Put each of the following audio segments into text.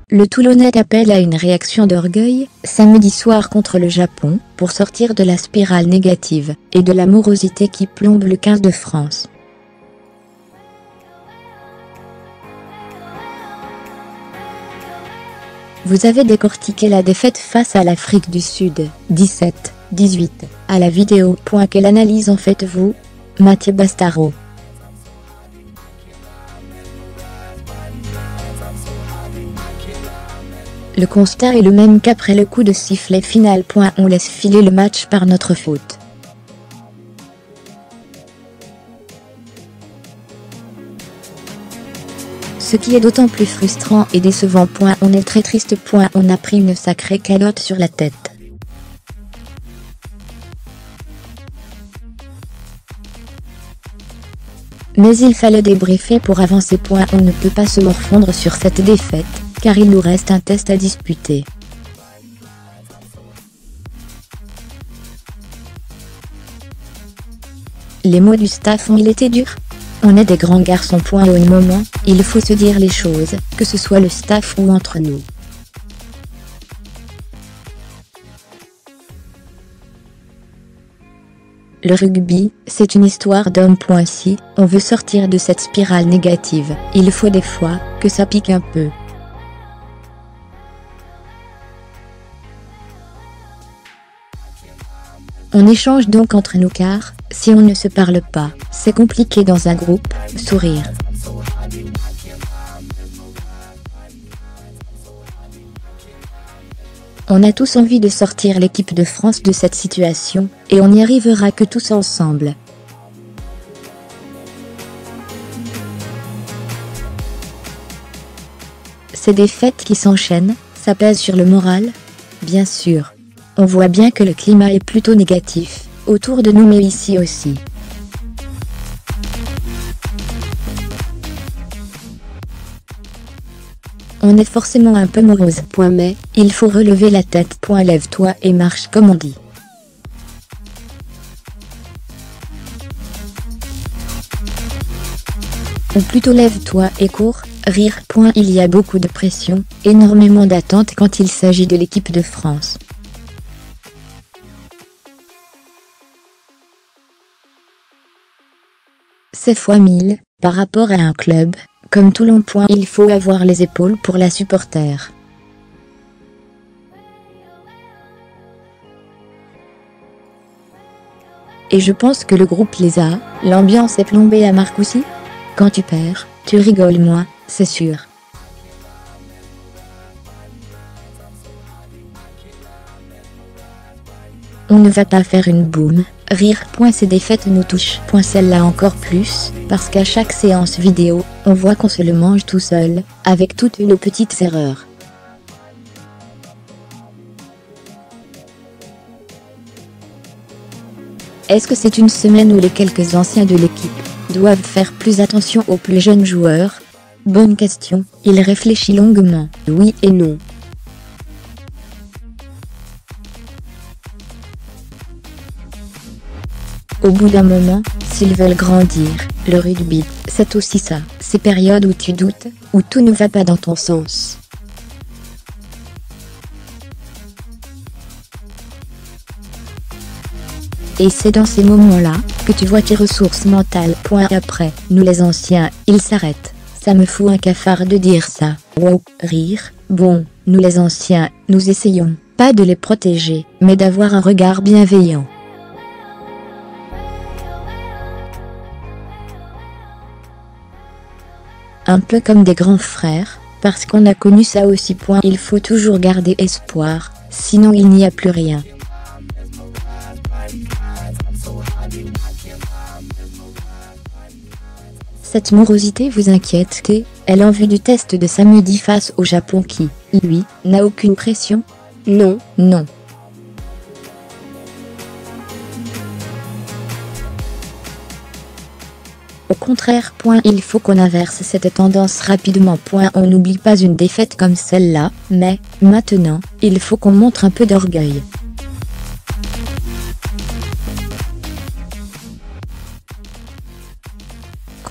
Le Toulonnais appelle à une réaction d'orgueil, samedi soir contre le Japon, pour sortir de la spirale négative, et de la morosité qui plombe le 15 de France. Vous avez décortiqué la défaite face à l'Afrique du Sud, 17-18, à la vidéo. Quelle analyse en faites-vous, Mathieu Bastaro? Le constat est le même qu'après le coup de sifflet final. On laisse filer le match par notre faute. Ce qui est d'autant plus frustrant et décevant. On est très triste. On a pris une sacrée calotte sur la tête. Mais il fallait débriefer pour avancer. On ne peut pas se morfondre sur cette défaite, car il nous reste un test à disputer. Les mots du staff ont été durs. On est des grands garçons. Au moment, il faut se dire les choses, que ce soit le staff ou entre nous. Le rugby, c'est une histoire d'hommes. Si on veut sortir de cette spirale négative, il faut des fois que ça pique un peu. On échange donc entre nous car, si on ne se parle pas, c'est compliqué dans un groupe. Sourire. On a tous envie de sortir l'équipe de France de cette situation, et on n'y arrivera que tous ensemble. Ces défaites qui s'enchaînent, ça pèse sur le moral? Bien sûr. On voit bien que le climat est plutôt négatif, autour de nous mais ici aussi. On est forcément un peu morose. Mais, il faut relever la tête. Lève-toi et marche comme on dit. Ou plutôt lève-toi et cours, rire. Il y a beaucoup de pression, énormément d'attentes quand il s'agit de l'équipe de France. C'est fois 1000, par rapport à un club, comme Toulon. Il faut avoir les épaules pour la supporter. Et je pense que le groupe les a. L'ambiance est plombée à Marcoussis. Quand tu perds, tu rigoles moins, c'est sûr. On ne va pas faire une boum, rire. Ces défaites nous touchent. Celle-là encore plus, parce qu'à chaque séance vidéo, on voit qu'on se le mange tout seul, avec toutes nos petites erreurs. Est-ce que c'est une semaine où les quelques anciens de l'équipe doivent faire plus attention aux plus jeunes joueurs? Bonne question. Il réfléchit longuement. Oui et non. Au bout d'un moment, s'ils veulent grandir, le rugby, c'est aussi ça, ces périodes où tu doutes, où tout ne va pas dans ton sens. Et c'est dans ces moments-là, que tu vois tes ressources mentales. Après, nous les anciens, ils s'arrêtent. Ça me fout un cafard de dire ça. Wow, rire. Bon, nous les anciens, nous essayons, pas de les protéger, mais d'avoir un regard bienveillant. Un peu comme des grands frères, parce qu'on a connu ça aussi. Il faut toujours garder espoir, sinon il n'y a plus rien. Cette morosité vous inquiète? Elle en vue du test de samedi face au Japon qui, lui, n'a aucune pression? Non, non. Au contraire. Il faut qu'on inverse cette tendance rapidement. On n'oublie pas une défaite comme celle-là, mais, maintenant, il faut qu'on montre un peu d'orgueil.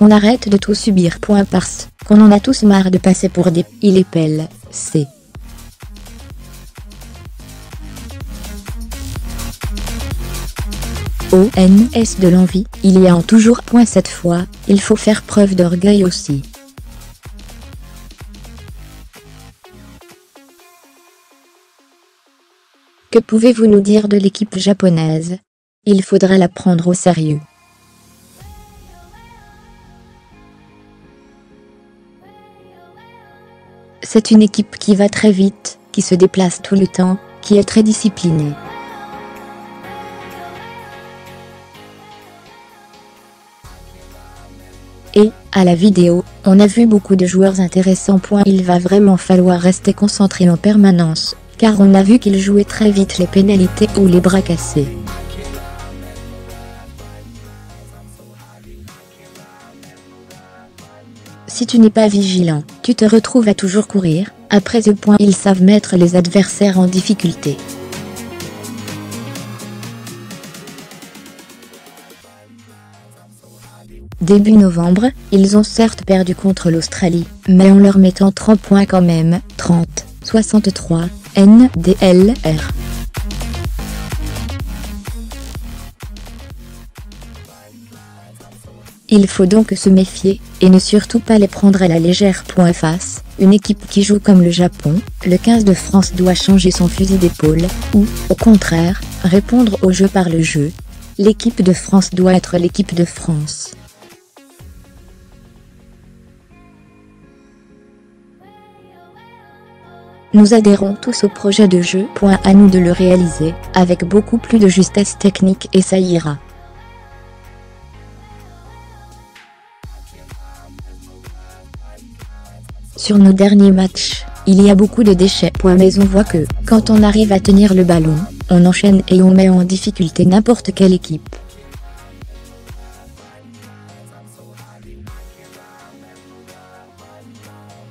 qu'on arrête de tout subir. Parce qu'on en a tous marre de passer pour des il est pelle, c'est. ONS de l'envie, il y a en toujours. Cette fois, il faut faire preuve d'orgueil aussi. Que pouvez-vous nous dire de l'équipe japonaise? Il faudra la prendre au sérieux. C'est une équipe qui va très vite, qui se déplace tout le temps, qui est très disciplinée. Et, à la vidéo, on a vu beaucoup de joueurs intéressants. Il va vraiment falloir rester concentré en permanence, car on a vu qu'ils jouaient très vite les pénalités ou les bras cassés. Si tu n'es pas vigilant, tu te retrouves à toujours courir. Après ce point, ils savent mettre les adversaires en difficulté. Début novembre, ils ont certes perdu contre l'Australie, mais en leur mettant 30 points quand même, 30-63, NDLR. Il faut donc se méfier, et ne surtout pas les prendre à la légère. Face, une équipe qui joue comme le Japon, le 15 de France doit changer son fusil d'épaule, ou, au contraire, répondre au jeu par le jeu. L'équipe de France doit être l'équipe de France. Nous adhérons tous au projet de jeu. À nous de le réaliser, avec beaucoup plus de justesse technique et ça ira. Sur nos derniers matchs, il y a beaucoup de déchets. Mais on voit que, quand on arrive à tenir le ballon, on enchaîne et on met en difficulté n'importe quelle équipe.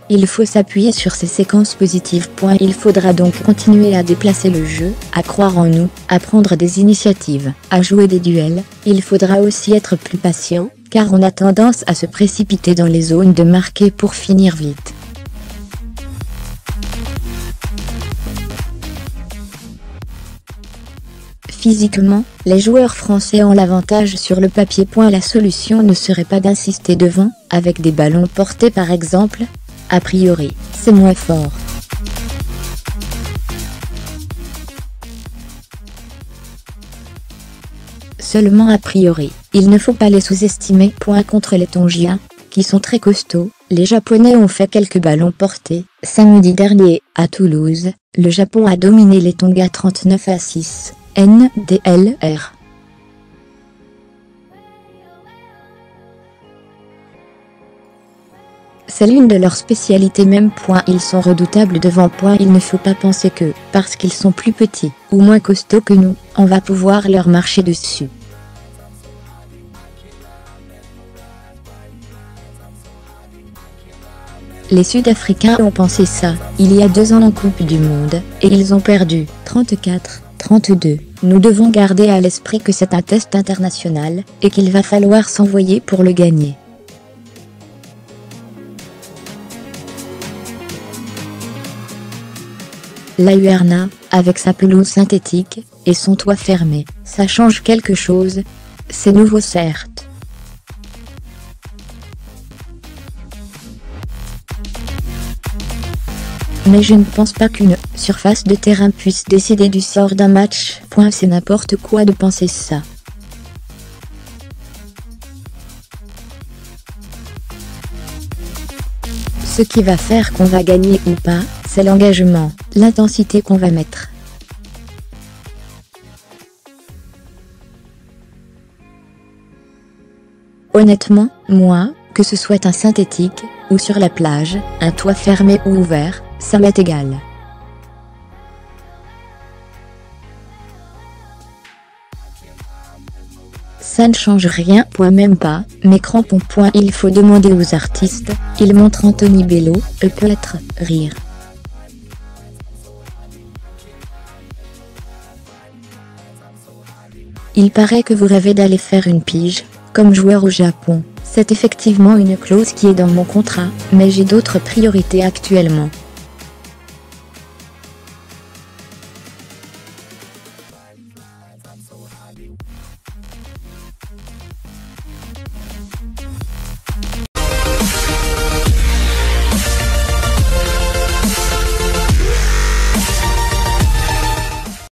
Il faut s'appuyer sur ces séquences positives. Il faudra donc continuer à déplacer le jeu, à croire en nous, à prendre des initiatives, à jouer des duels. Il faudra aussi être plus patient, car on a tendance à se précipiter dans les zones de marquer pour finir vite. Physiquement, les joueurs français ont l'avantage sur le papier. La solution ne serait pas d'insister devant, avec des ballons portés par exemple. A priori, c'est moins fort. Seulement a priori, il ne faut pas les sous-estimer. Contre les Tongiens, qui sont très costauds, les Japonais ont fait quelques ballons portés. Samedi dernier, à Toulouse, le Japon a dominé les Tonga 39-6, NDLR. C'est l'une de leurs spécialités même. Ils sont redoutables devant. Il ne faut pas penser que, parce qu'ils sont plus petits, ou moins costauds que nous, on va pouvoir leur marcher dessus. Les Sud-Africains ont pensé ça, il y a 2 ans en Coupe du Monde, et ils ont perdu, 34-32. Nous devons garder à l'esprit que c'est un test international, et qu'il va falloir s'envoyer pour le gagner. La Luerna, avec sa pelouse synthétique, et son toit fermé, ça change quelque chose. C'est nouveau certes. Mais je ne pense pas qu'une surface de terrain puisse décider du sort d'un match. C'est n'importe quoi de penser ça. Ce qui va faire qu'on va gagner ou pas, c'est l'engagement, l'intensité qu'on va mettre. Honnêtement, moi, que ce soit un synthétique, ou sur la plage, un toit fermé ou ouvert, ça m'est égal. Ça ne change rien. Même pas, mes crampons. Il faut demander aux artistes, il montre Anthony Bello, peut-être, rire. Il paraît que vous rêvez d'aller faire une pige, comme joueur au Japon. C'est effectivement une clause qui est dans mon contrat, mais j'ai d'autres priorités actuellement.